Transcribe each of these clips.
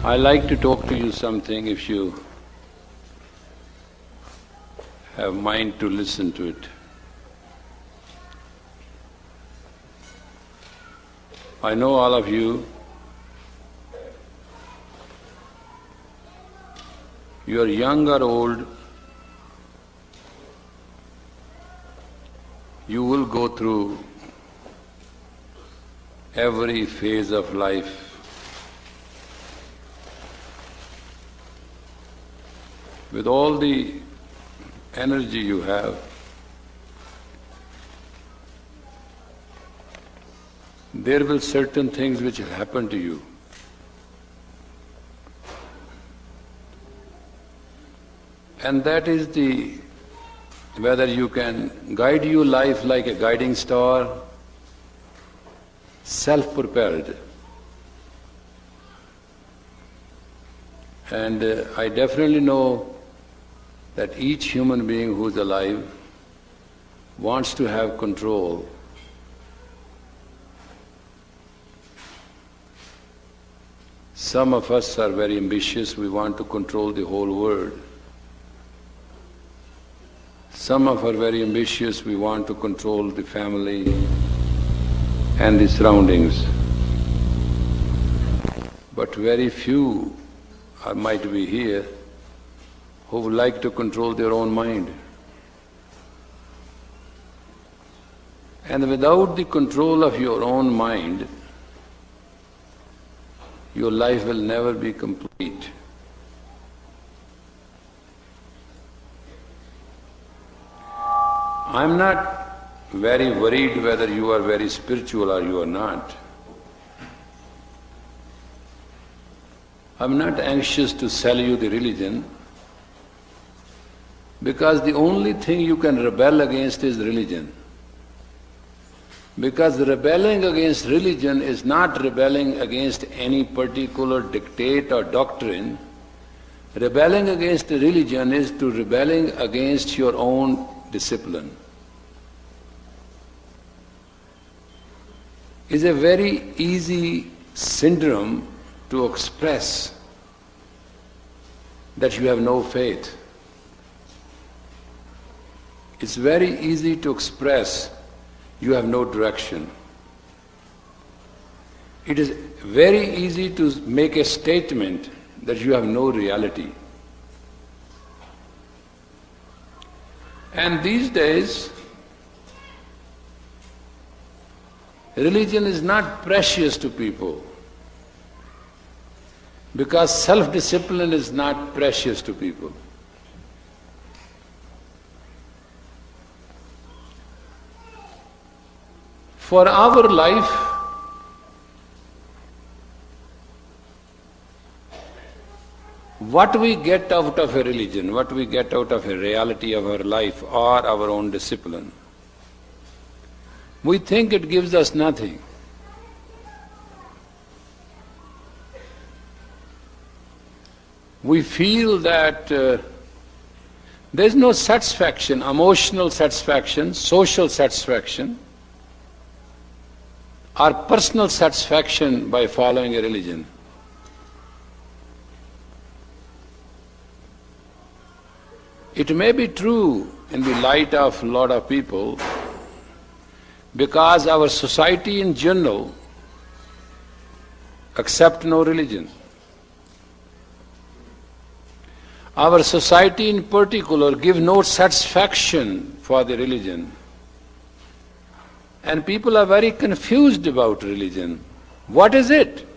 I like to talk to you something if you have mind to listen to it. I know all of you are young or old, you will go through every phase of life. With all the energy you have, there will certain things which will happen to you. And that is whether you can guide your life like a guiding star, self-propelled. And I definitely know that each human being who is alive wants to have control. Some of us are very ambitious, we want to control the whole world. Some of us are very ambitious, we want to control the family and the surroundings. But very few might be here who would like to control their own mind. And without the control of your own mind, your life will never be complete. I'm not very worried whether you are very spiritual or you are not. I'm not anxious to sell you the religion, because the only thing you can rebel against is religion. Because rebelling against religion is not rebelling against any particular dictate or doctrine. Rebelling against religion is to rebelling against your own discipline. It's a very easy syndrome to express that you have no faith. It's very easy to express you have no direction. It is very easy to make a statement that you have no reality. And these days, religion is not precious to people, because self-discipline is not precious to people. For our life, what we get out of a religion, what we get out of a reality of our life or our own discipline, we think it gives us nothing. We feel that there's no satisfaction, emotional satisfaction, social satisfaction, or personal satisfaction by following a religion. It may be true in the light of a lot of people, because our society in general accept no religion. Our society in particular give no satisfaction for the religion. And people are very confused about religion. What is it?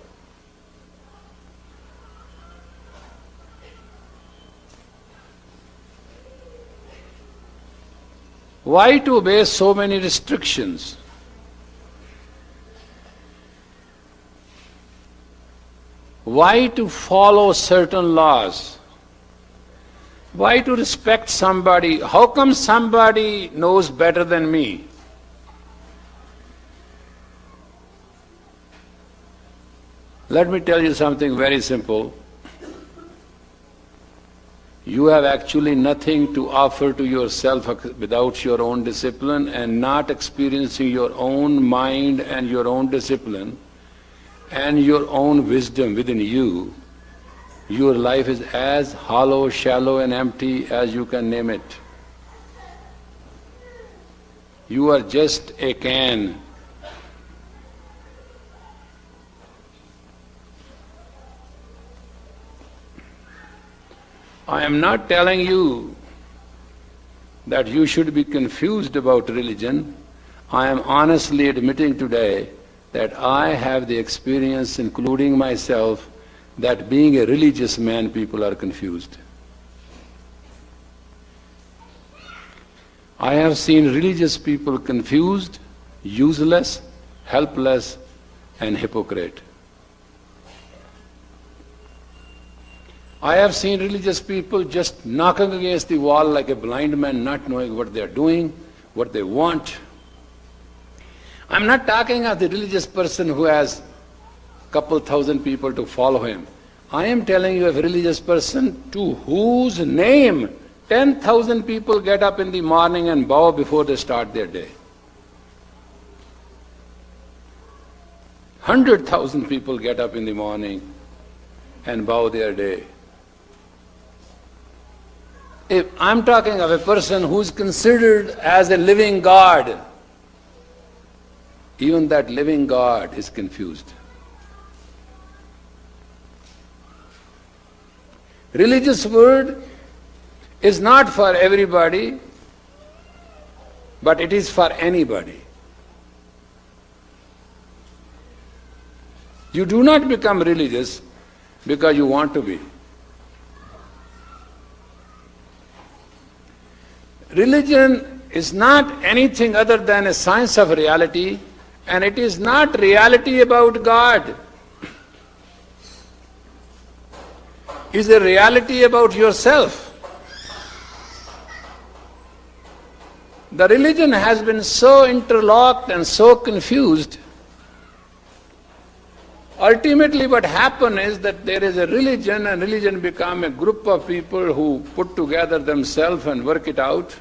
Why to obey so many restrictions? Why to follow certain laws? Why to respect somebody? How come somebody knows better than me? Let me tell you something very simple. You have actually nothing to offer to yourself without your own discipline, and not experiencing your own mind and your own discipline and your own wisdom within you. your life is as hollow, shallow and empty as you can name it. You are just a can. I am not telling you that you should be confused about religion. I am honestly admitting today that I have the experience, including myself, that being a religious man, people are confused. I have seen religious people confused, useless, helpless, and hypocrite. I have seen religious people just knocking against the wall like a blind man, not knowing what they are doing, what they want. I'm not talking of the religious person who has a couple thousand people to follow him. I am telling you of a religious person to whose name 10,000 people get up in the morning and bow before they start their day. 100,000 people get up in the morning and bow their day. If I'm talking of a person who is considered as a living God, even that living God is confused. Religious word is not for everybody, but it is for anybody. You do not become religious because you want to be. Religion is not anything other than a science of reality, and it is not reality about God. It is a reality about yourself. The religion has been so interlocked and so confused. Ultimately what happens is that there is a religion, and religion become a group of people who put together themselves and work it out.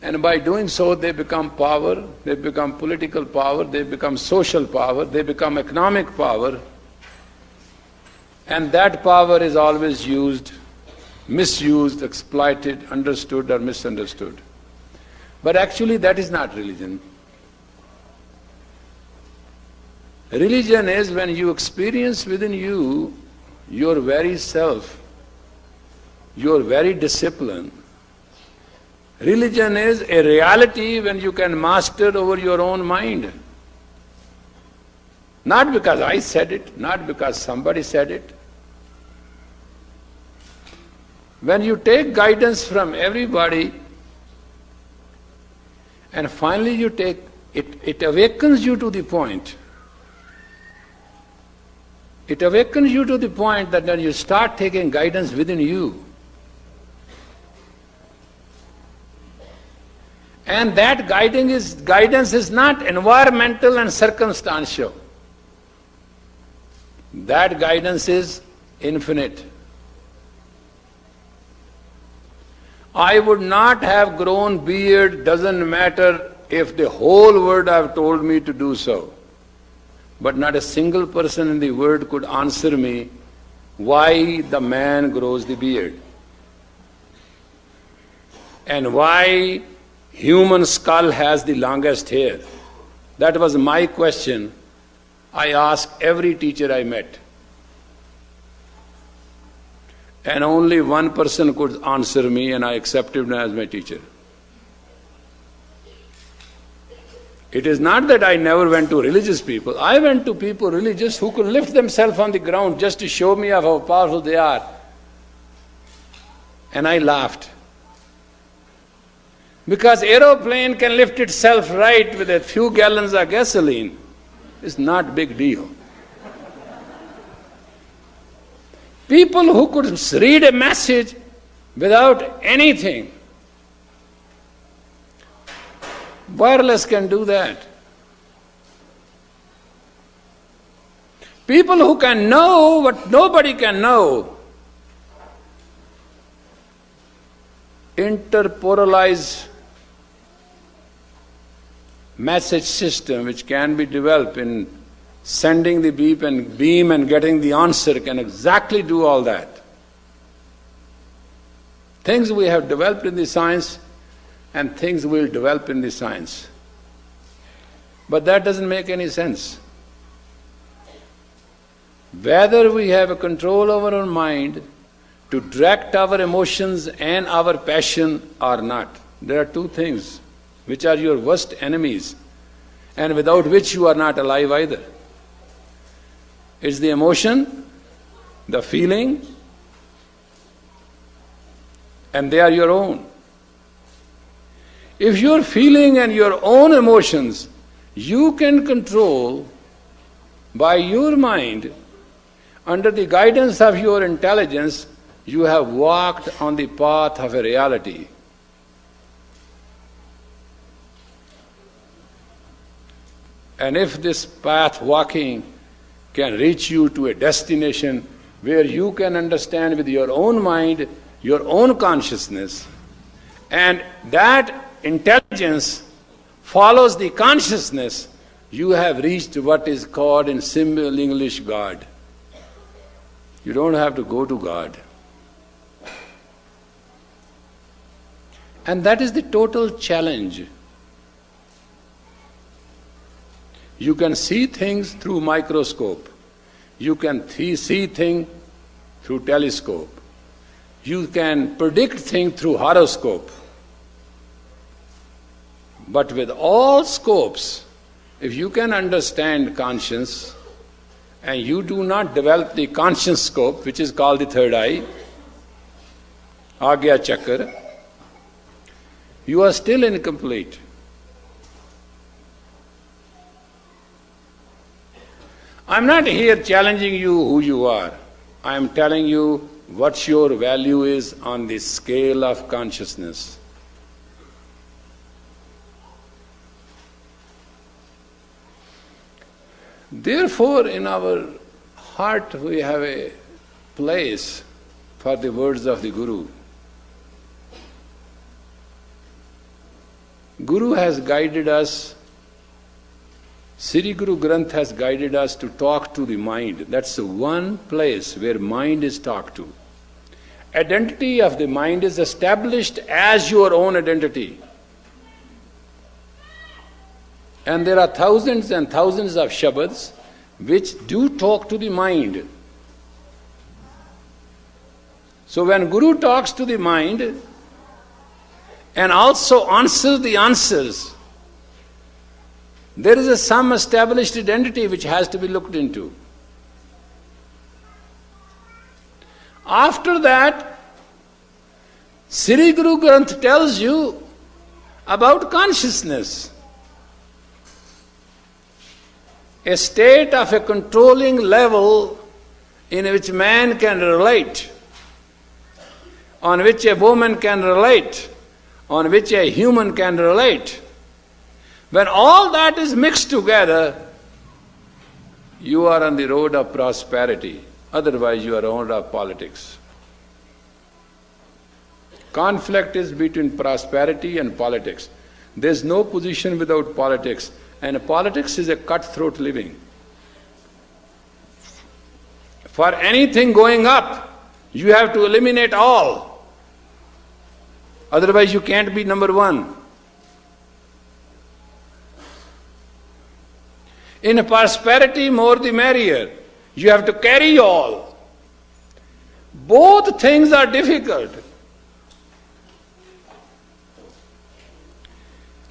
And by doing so they become power, they become political power, they become social power, they become economic power. And that power is always used, misused, exploited, understood or misunderstood. But actually that is not religion. Religion is when you experience within you your very self, your very discipline. Religion is a reality when you can master over your own mind. Not because I said it, not because somebody said it. When you take guidance from everybody and finally you take, it awakens you to the point. It awakens you to the point that when you start taking guidance within you, and that guidance is not environmental and circumstantial. That guidance is infinite. I would not have grown beard, doesn't matter if the whole world have told me to do so. But not a single person in the world could answer me why the man grows the beard. And why human skull has the longest hair. That was my question I asked every teacher I met. And only one person could answer me, and I accepted him as my teacher. It is not that I never went to religious people. I went to people religious who could lift themselves on the ground just to show me of how powerful they are. And I laughed. Because aeroplane can lift itself right with a few gallons of gasoline. It's not a big deal. People who could read a message without anything. Wireless can do that. People who can know what nobody can know. Interpolarized message system which can be developed in sending the beam and getting the answer can exactly do all that. Things we have developed in the science and things we'll develop in the science. But that doesn't make any sense. Whether we have a control over our mind to direct our emotions and our passion or not, there are two things which are your worst enemies and without which you are not alive either. It's the emotion, the feeling, and they are your own. If your feeling and your own emotions you can control by your mind, under the guidance of your intelligence, you have walked on the path of a reality. And if this path walking can reach you to a destination where you can understand with your own mind, your own consciousness, and that intelligence follows the consciousness, you have reached what is called in simple English God. You don't have to go to God. And that is the total challenge. You can see things through microscope. You can see things through telescope. You can predict things through horoscope. But with all scopes, if you can understand conscience and you do not develop the conscience scope, which is called the third eye, Agya Chakra, you are still incomplete. I'm not here challenging you who you are. I am telling you what your value is on the scale of consciousness. Therefore, in our heart we have a place for the words of the Guru. Guru has guided us, Sri Guru Granth has guided us to talk to the mind. That's the one place where mind is talked to. Identity of the mind is established as your own identity. And there are thousands and thousands of shabads which do talk to the mind. So when Guru talks to the mind and also answers the answers, there is some established identity which has to be looked into. After that, Sri Guru Granth tells you about consciousness, a state of a controlling level in which man can relate, on which a woman can relate, on which a human can relate. When all that is mixed together, you are on the road of prosperity. Otherwise, you are on the road of politics. Conflict is between prosperity and politics. There is no position without politics, and politics is a cutthroat living. For anything going up, you have to eliminate all. Otherwise, you can't be number one. In prosperity, more the merrier. You have to carry all. Both things are difficult.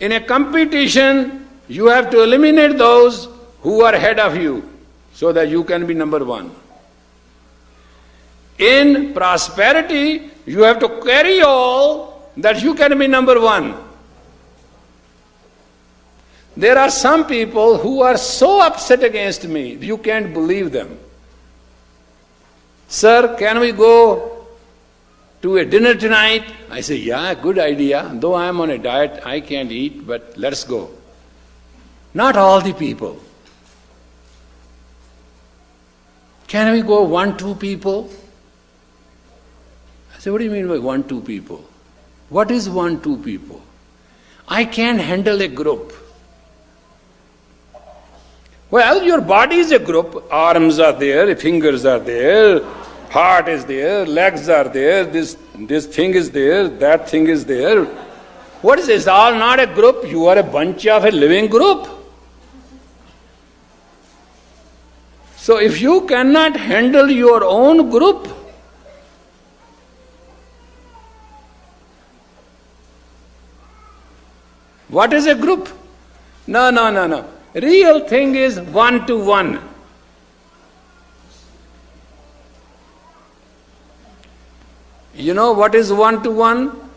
In a competition, you have to eliminate those who are ahead of you so that you can be number one. In prosperity, you have to carry all that you can be number one. There are some people who are so upset against me, you can't believe them. Sir, can we go to a dinner tonight? I say, yeah, good idea. Though I am on a diet, I can't eat, but let's go. Not all the people. Can we go 1-2 people? I say, what do you mean by 1-2 people? What is 1-2 people? I can't handle a group. Well, your body is a group. Arms are there, fingers are there, heart is there, legs are there, this thing is there, that thing is there. What is this? All not a group. You are a bunch of a living group. So if you cannot handle your own group, what is a group? No. Real thing is one-to-one. You know what is one-to-one?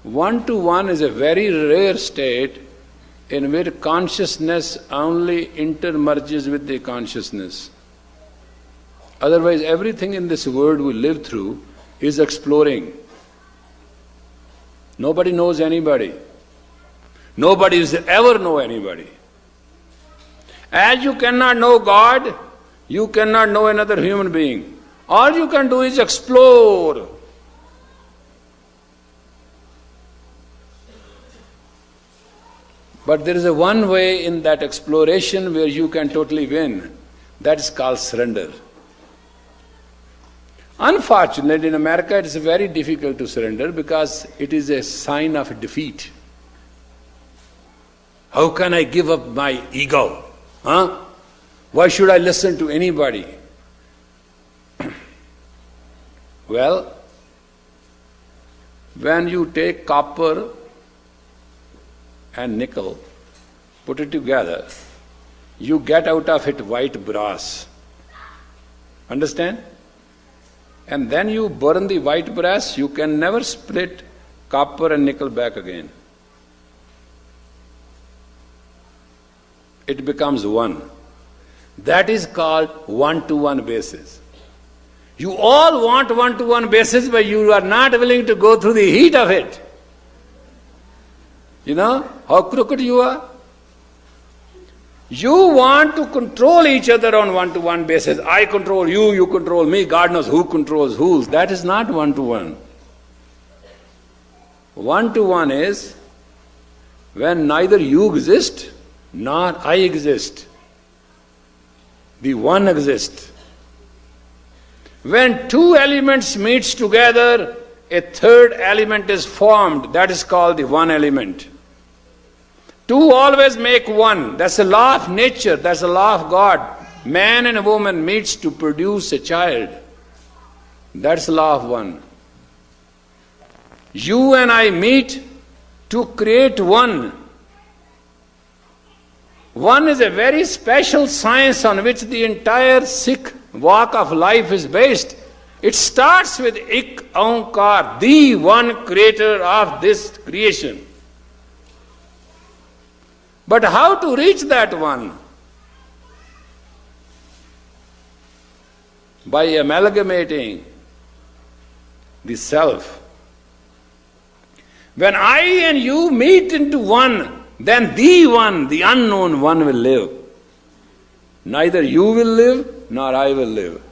One-to-one is a very rare state in which consciousness only intermerges with the consciousness. Otherwise, everything in this world we live through is exploring. Nobody knows anybody. Nobody will ever know anybody. As you cannot know God, you cannot know another human being. All you can do is explore. But there is a one way in that exploration where you can totally win. That is called surrender. Unfortunately, in America it is very difficult to surrender because it is a sign of defeat. How can I give up my ego? Why should I listen to anybody? Well, when you take copper and nickel, put it together, you get out of it white brass. Understand? And then you burn the white brass, you can never split copper and nickel back again. It becomes one. That is called one-to-one basis. You all want one-to-one basis, but you are not willing to go through the heat of it. You know how crooked you are? You want to control each other on one-to-one basis. I control you, you control me. God knows who controls who. That is not one-to-one. One-to-one is when neither you exist nor I exist. The one exists. When two elements meets together, a third element is formed. That is called the one element. Two always make one. That's a law of nature. That's a law of God. Man and a woman meets to produce a child. That's the law of one. You and I meet to create one. One is a very special science on which the entire Sikh walk of life is based. It starts with Ik Aonkar, the one creator of this creation. But how to reach that one? By amalgamating the self. When I and you meet into one, then the one, the unknown one will live. Neither you will live, nor I will live.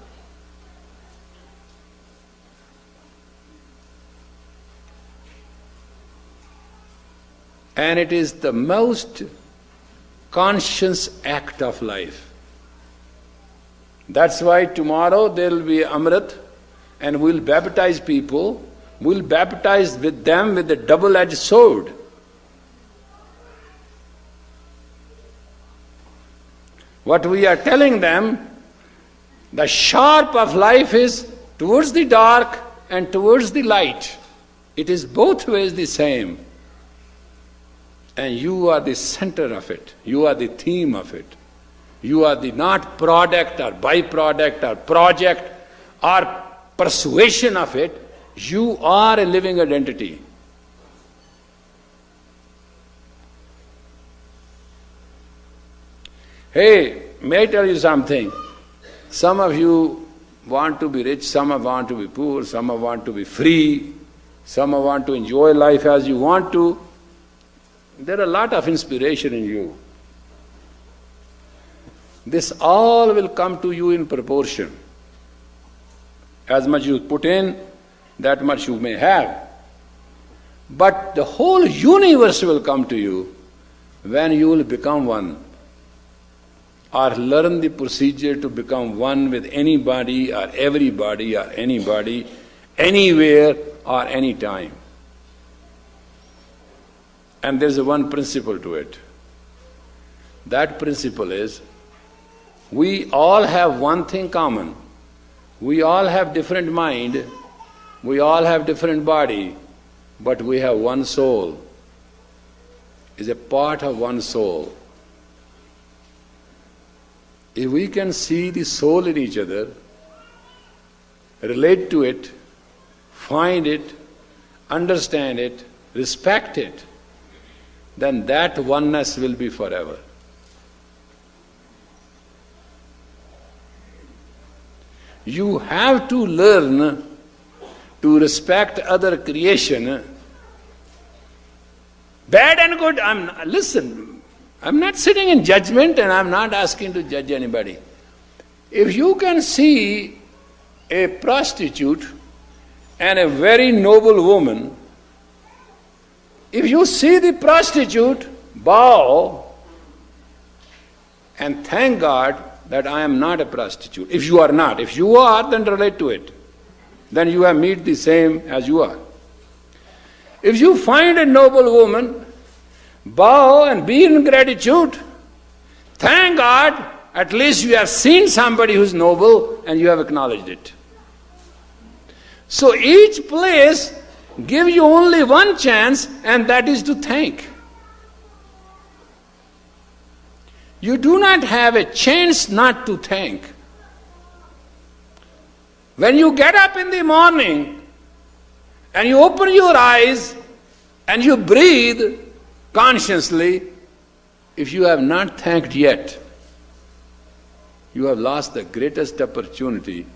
And it is the most conscious act of life. That's why tomorrow there will be Amrit and we'll baptize people. We'll baptize with them with a double-edged sword. What we are telling them, the sharp of life is towards the dark and towards the light. It is both ways the same. And you are the center of it. You are the theme of it. You are the not product or byproduct or project or persuasion of it. You are a living identity. Hey, may I tell you something? Some of you want to be rich, some want to be poor, some want to be free, some want to enjoy life as you want to. There are a lot of inspiration in you. This all will come to you in proportion. As much you put in, that much you may have. But the whole universe will come to you when you will become one, or learn the procedure to become one with anybody or everybody or anybody, anywhere or any time. And there's one principle to it. That principle is, we all have one thing common. We all have different mind, we all have different body, but we have one soul. Is a part of one soul. If we can see the soul in each other, relate to it, find it, understand it, respect it, then that oneness will be forever. You have to learn to respect other creation, bad and good. I'm not sitting in judgment and I'm not asking to judge anybody. If you can see a prostitute and a very noble woman, if you see the prostitute, bow and thank God that I am not a prostitute. If you are not. If you are, then relate to it. Then you have meet the same as you are. If you find a noble woman, bow and be in gratitude. Thank God, at least you have seen somebody who is noble and you have acknowledged it. So each place gives you only one chance, and that is to thank. You do not have a chance not to thank. When you get up in the morning and you open your eyes and you breathe consciously, if you have not thanked yet, you have lost the greatest opportunity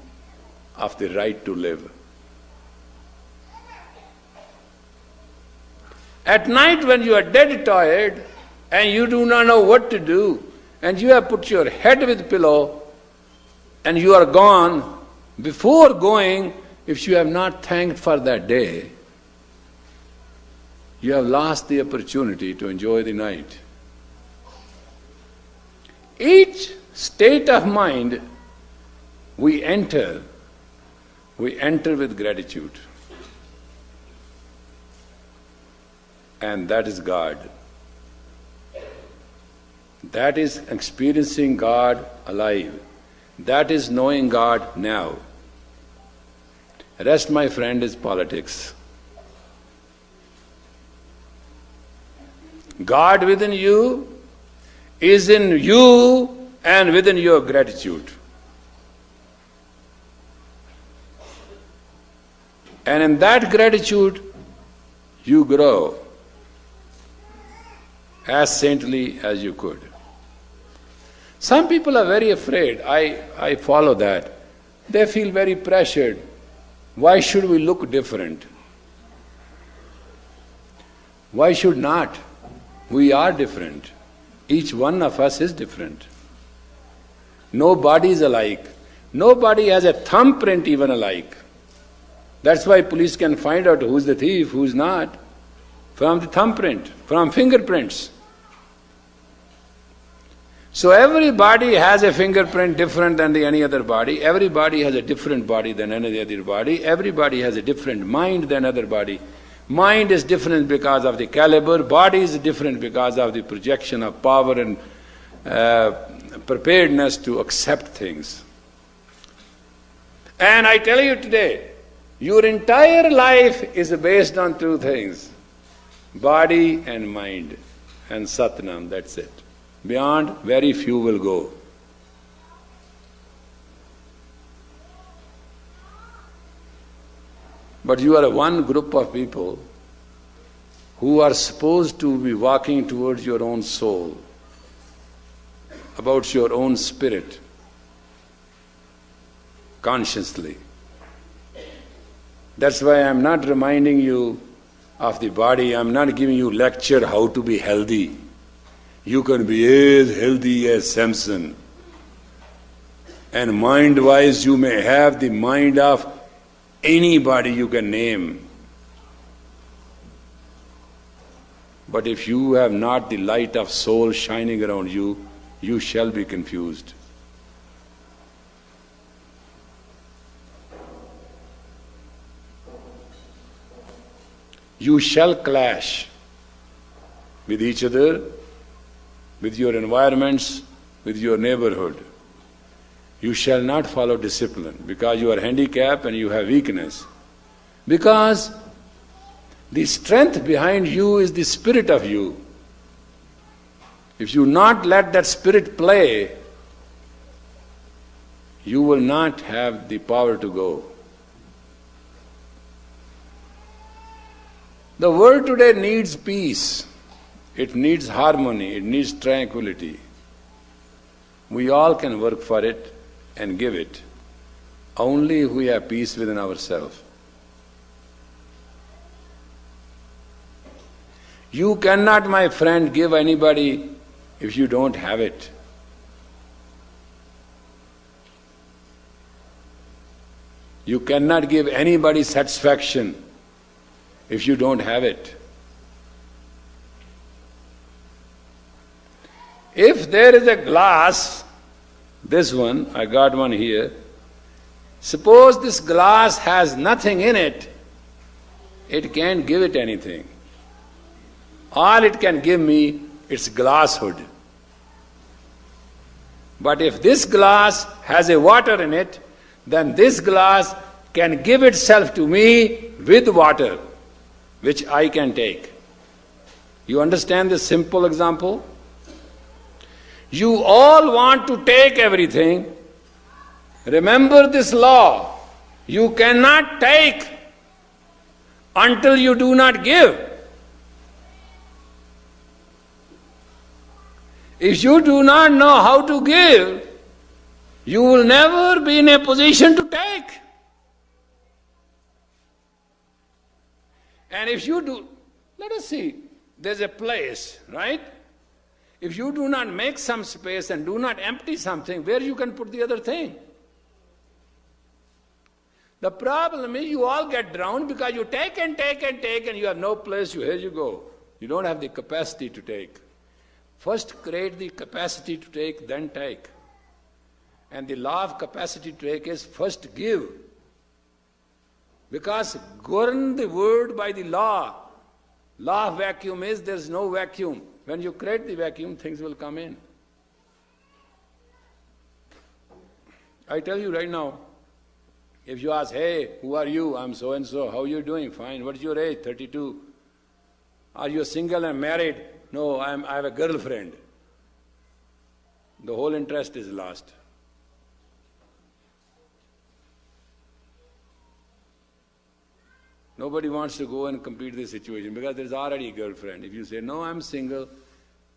of the right to live. At night when you are dead tired and you do not know what to do, and you have put your head with pillow and you are gone, before going, if you have not thanked for that day, you have lost the opportunity to enjoy the night. Each state of mind we enter with gratitude. And that is God. That is experiencing God alive. That is knowing God now. Rest, my friend, is politics. God within you is in you and within your gratitude. And in that gratitude, you grow as saintly as you could. Some people are very afraid. I follow that. They feel very pressured. Why should we look different? Why should not? We are different. Each one of us is different. No body is alike. Nobody has a thumbprint even alike. That's why police can find out who's the thief, who's not, from the thumbprint, from fingerprints. So every body has a fingerprint different than any other body. Every body has a different body than any other body. Everybody has a different mind than other body. Mind is different because of the caliber. Body is different because of the projection of power and preparedness to accept things. And I tell you today, your entire life is based on two things: body and mind, and Satnam, that's it. Beyond, very few will go. But you are one group of people who are supposed to be walking towards your own soul, about your own spirit, consciously. That's why I'm not reminding you of the body. I'm not giving you lecture how to be healthy. You can be as healthy as Samson. And mind-wise, you may have the mind of anybody you can name. But if you have not the light of soul shining around you, you shall be confused. You shall clash with each other, with your environments, with your neighborhood. You shall not follow discipline because you are handicapped and you have weakness. Because the strength behind you is the spirit of you. If you not let that spirit play, you will not have the power to go. The world today needs peace. It needs harmony. It needs tranquility. We all can work for it and give it, only if we have peace within ourselves. You cannot, my friend, give anybody if you don't have it. You cannot give anybody satisfaction if you don't have it. If there is a glass, this one, I got one here, suppose this glass has nothing in it, it can't give it anything. All it can give me is glasshood. But if this glass has a water in it, then this glass can give itself to me with water, which I can take. You understand this simple example? You all want to take everything. Remember this law. You cannot take until you do not give. If you do not know how to give, you will never be in a position to take. And if you do, let us see, there's a place, right? If you do not make some space and do not empty something, where you can put the other thing? The problem is you all get drowned because you take and take and take and you have no place, here you go. You don't have the capacity to take. First create the capacity to take, then take. And the law of capacity to take is first give. Because govern the world by the law. Law of vacuum is there is no vacuum. When you create the vacuum, things will come in. I tell you right now, if you ask, hey, who are you? I'm so and so. How are you doing? Fine. What's your age? 32. Are you single and married? No, I have a girlfriend. The whole interest is lost. Nobody wants to go and complete this situation because there's already a girlfriend. If you say, no, I'm single,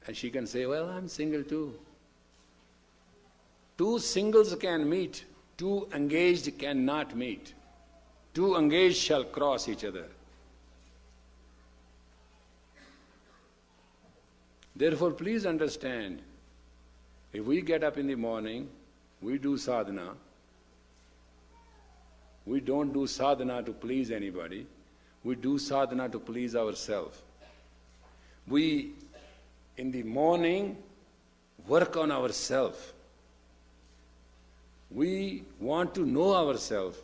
and she can say, well, I'm single too. Two singles can meet, two engaged cannot meet. Two engaged shall cross each other. Therefore, please understand, if we get up in the morning, we do sadhana. We don't do sadhana to please anybody. We do sadhana to please ourselves. We, in the morning, work on ourselves. We want to know ourselves.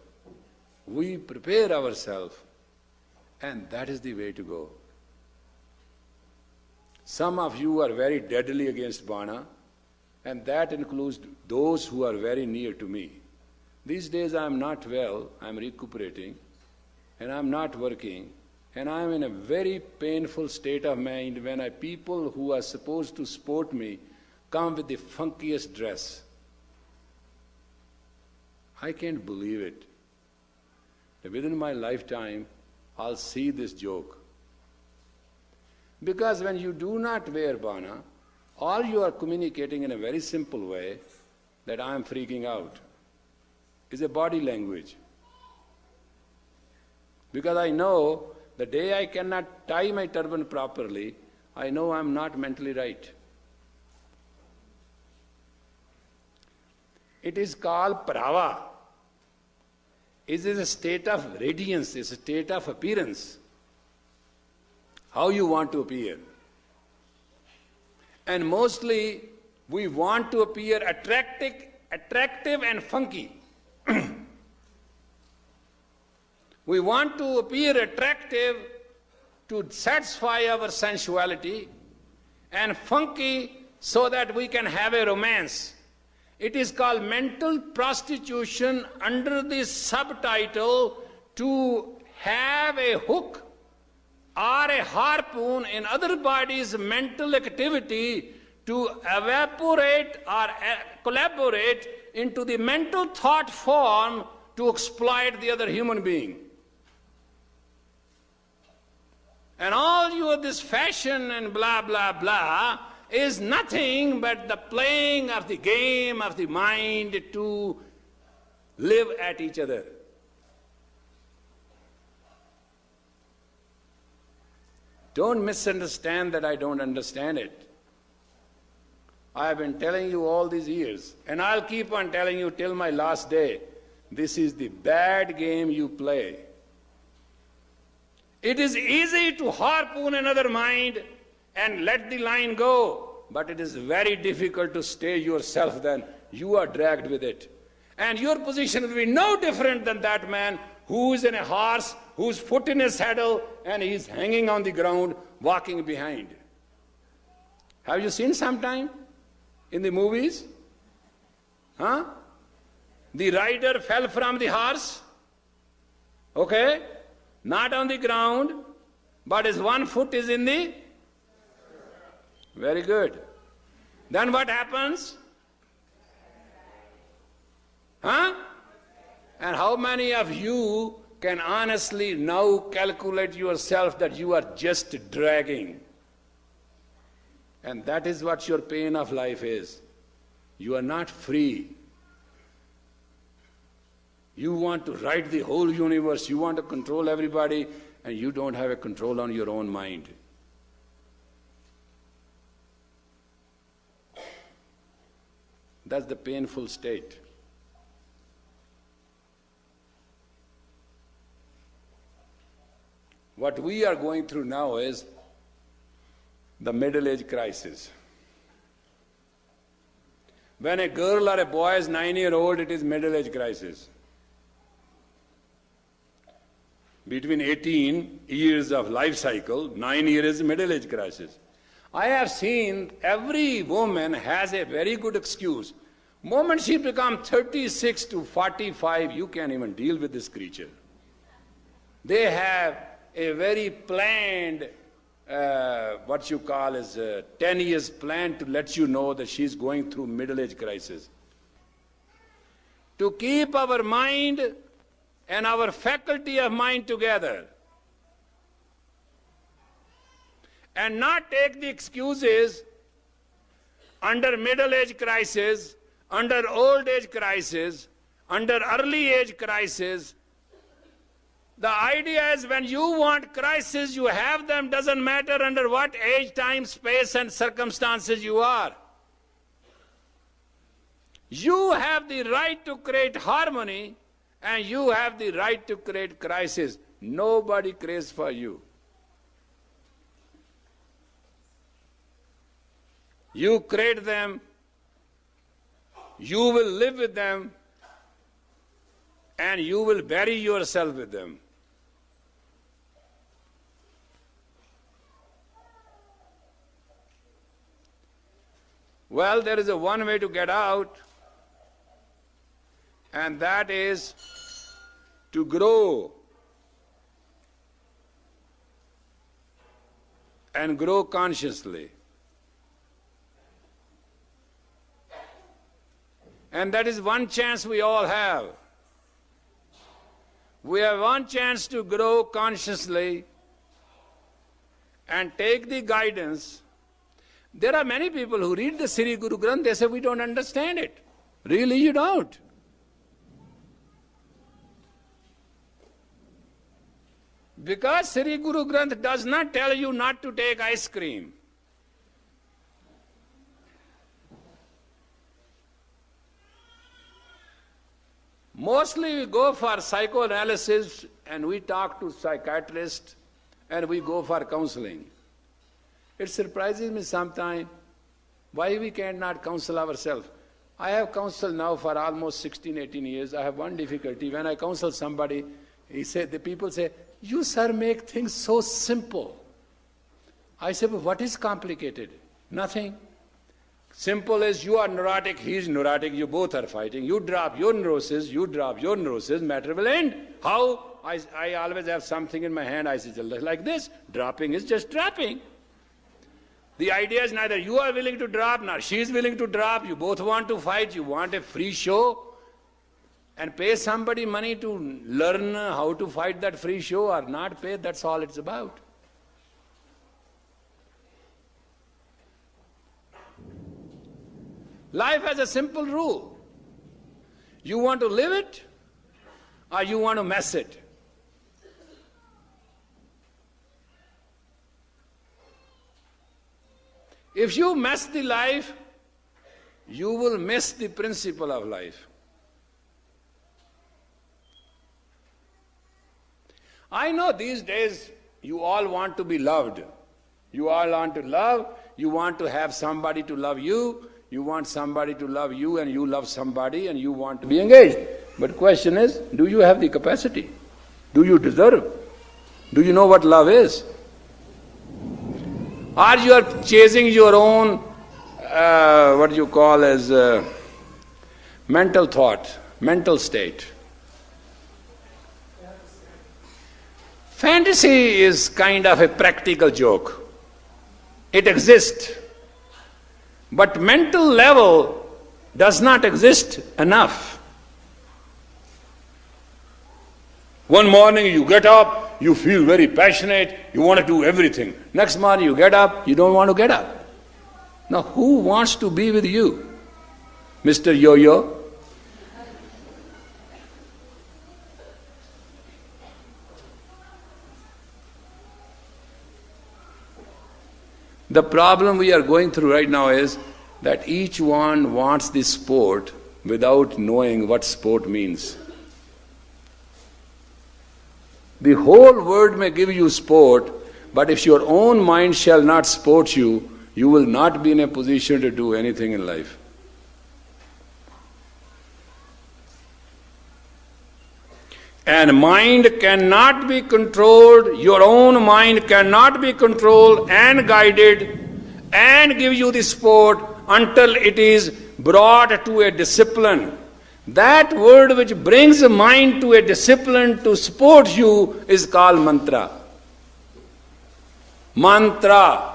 We prepare ourselves. And that is the way to go. Some of you are very deadly against Bana, and that includes those who are very near to me. These days I am not well, I am recuperating, and I am not working, and I am in a very painful state of mind when people who are supposed to support me come with the funkiest dress. I can't believe it. Within my lifetime, I'll see this joke. Because when you do not wear Bana, all you are communicating in a very simple way that I am freaking out. It's a body language. Because I know the day I cannot tie my turban properly, I know I am not mentally right. It is called prava. It is a state of radiance, it's a state of appearance. How you want to appear. And mostly we want to appear attractive and funky. We want to appear attractive to satisfy our sensuality, and funky so that we can have a romance. It is called mental prostitution under the subtitle to have a hook or a harpoon in other bodies' mental activity to evaporate or collaborate into the mental thought form to exploit the other human being. And all you this fashion and blah, blah, blah is nothing but the playing of the game of the mind to live at each other. Don't misunderstand that I don't understand it. I have been telling you all these years, and I'll keep on telling you till my last day, this is the bad game you play. It is easy to harpoon another mind and let the line go, but it is very difficult to stay yourself then. You are dragged with it. And your position will be no different than that man who is in a horse, whose foot in a saddle, and he is hanging on the ground, walking behind. Have you seen sometime in the movies? Huh? The rider fell from the horse, okay? Not on the ground, but his one foot is in the... Very good. Then what happens? Huh? And how many of you can honestly now calculate yourself that you are just dragging? And that is what your pain of life is. You are not free. You want to write the whole universe, you want to control everybody, and you don't have a control on your own mind. That's the painful state. What we are going through now is the middle age crisis. When a girl or a boy is 9-year-old, it is middle age crisis. Between 18 years of life cycle, 9 years is middle age crisis. I have seen every woman has a very good excuse. Moment she becomes 36 to 45, you can't even deal with this creature. They have a very planned, what you call as 10 years plan to let you know that she's going through middle age crisis. To keep our mind and our faculty of mind together and not take the excuses under middle age crisis, under old age crisis, under early age crisis. The idea is when you want crisis, you have them, doesn't matter under what age, time, space and circumstances you are. You have the right to create harmony and you have the right to create crisis. Nobody creates for you. You create them, you will live with them, and you will bury yourself with them. Well, there is a one way to get out, and that is to grow and grow consciously. And that is one chance we all have. We have one chance to grow consciously and take the guidance. There are many people who read the Sri Guru Granth, they say we don't understand it. Really, you don't. Because Sri Guru Granth does not tell you not to take ice cream. Mostly we go for psychoanalysis and we talk to psychiatrists and we go for counseling. It surprises me sometimes Why we cannot counsel ourselves? I have counseled now for almost 16, 18 years. I have one difficulty. When I counsel somebody, the people say, "You, sir, make things so simple." I say, "But what is complicated?" Nothing. Simple is you are neurotic, he is neurotic, you both are fighting. You drop your neurosis, matter will end. How? I always have something in my hand, I say, like this. Dropping is just dropping. The idea is neither you are willing to drop, nor she is willing to drop. You both want to fight, you want a free show. And pay somebody money to learn how to fight that free show or not pay, that's all it's about. Life has a simple rule. You want to live it or you want to mess it. If you mess the life, you will miss the principle of life. I know these days you all want to be loved. You all want to love, you want to have somebody to love you, you want somebody to love you and you love somebody and you want to be engaged. But question is, do you have the capacity? Do you deserve? Do you know what love is? Or you are chasing your own, what you call as mental thought, mental state. Fantasy is kind of a practical joke. It exists. But mental level does not exist enough. One morning you get up, you feel very passionate, you want to do everything. Next morning you get up, you don't want to get up. Now who wants to be with you? Mr. Yo-Yo? The problem we are going through right now is that each one wants this sport without knowing what sport means. The whole world may give you sport, but if your own mind shall not sport you, you will not be in a position to do anything in life. And mind cannot be controlled, your own mind cannot be controlled and guided and give you the sport until it is brought to a discipline. That word which brings the mind to a discipline to support you is called mantra. Mantra,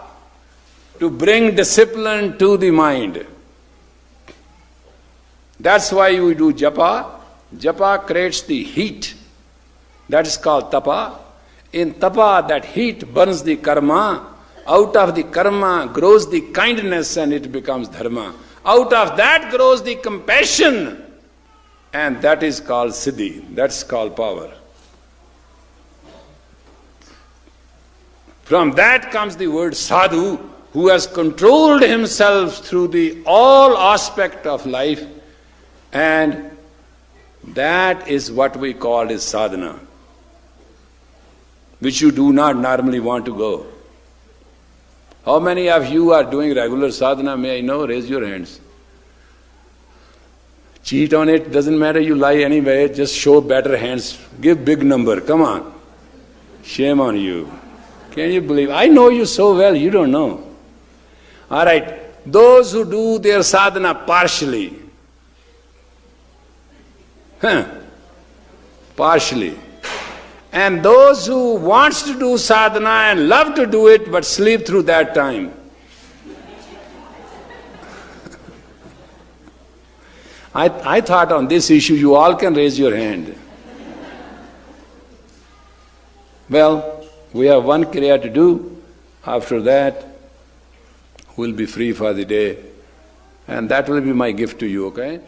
to bring discipline to the mind. That's why we do japa. Japa creates the heat. That is called tapa. In tapa, that heat burns the karma. Out of the karma grows the kindness and it becomes dharma. Out of that grows the compassion. And that is called siddhi. That's called power. From that comes the word sadhu, who has controlled himself through the all aspect of life, and that is what we call is sadhana, which you do not normally want to go. How many of you are doing regular sadhana? May I know? Raise your hands. Cheat on it, doesn't matter, you lie anyway, just show better hands. Give big number, come on. Shame on you. Can you believe? I know you so well, you don't know. All right, those who do their sadhana partially, partially, and those who wants to do sadhana and love to do it but sleep through that time. I thought on this issue you all can raise your hand. Well, we have one kriya to do. After that, we'll be free for the day. And that will be my gift to you, okay?